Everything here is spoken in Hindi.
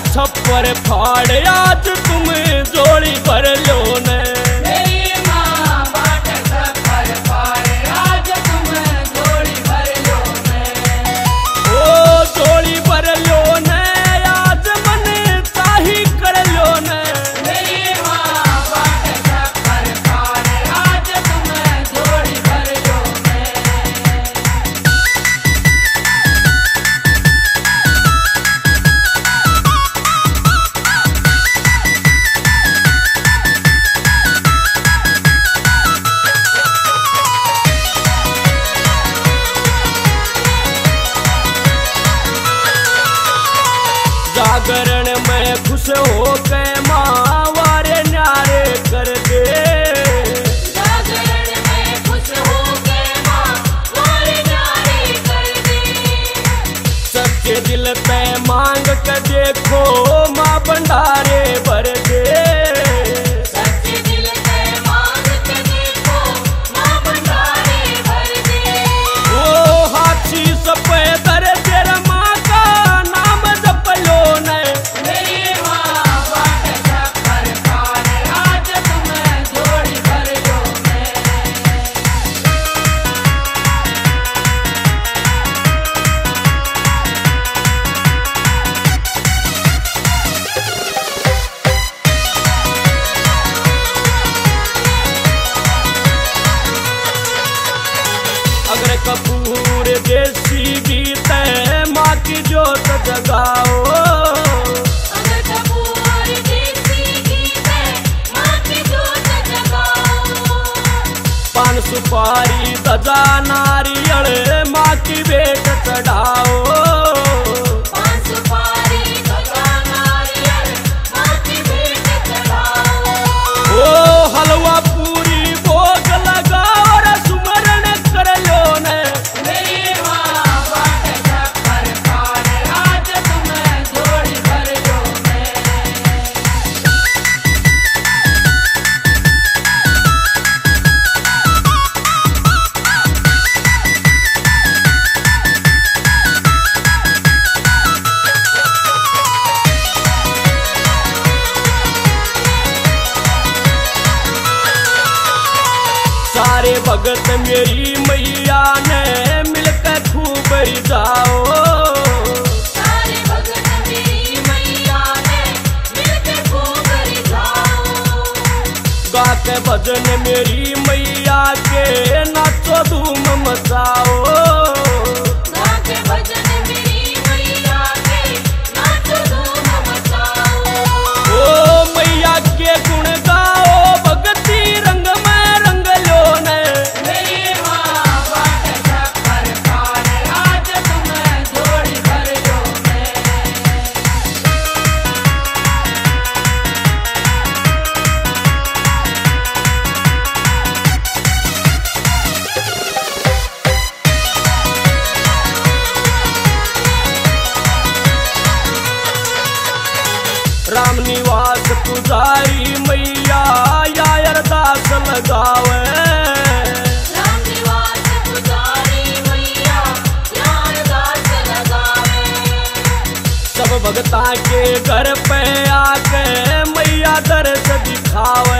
छप्पर फाड़ आज तुम जोड़ी भर लो ने। जागरण में खुश हो के मावारे न्यारे कर दे। जागरण में खुश हो के मावारे न्यारे कर दे। सच्चे दिल पे मांग के देखो माँ भंडारे भर दे। सच्चे दिल पे मांग के देखो माँ भंडारे भर दे। ओ हाथी सफेद तेरा माँ का नाम जप लो ने। मेरी माँ बाट छप्पर फाड़ आज तुम जोड़ी भर लो ने। अगर कपूर देसी गीत है माँ की जोत जगाओ। अगर कपूर देसी गीत है माँ की जोत जगाओ। पान सुपारी दजा नारियल माँ की भेंट चढ़ाओ। पान सुपारी दजा नारियल माँ की भेंट चढ़ाओ। ओ हलवा पूरी भोग लगाओ और सुमरण कर लो ने। मेरी माँ बाट छप्पर फाड़ आज तुम जोड़ी भर लो ने। सारे भगत मेरी मैया ने मिलकर खूब जाओ। सारे भगत मेरी मैया ने मिलकर खूब रिझाओ। गा के भजन मेरी मैया के नाचो धूम मचाओ। गा के भजन मेरी मैया के नाचो धूम मचाओ। ओ मैया के गुण गाओ भगती रंग में रंग लो ने। मेरी माँ बाट छप्पर फाड़ आज तुम जोड़ी भर लो ने। राम निवास पुजारी मैया या अरदास लगावे। राम निवास पुजारी मैया या अरदास लगावे। सब भगता के घर पे आके मैया दर्श दिखावे।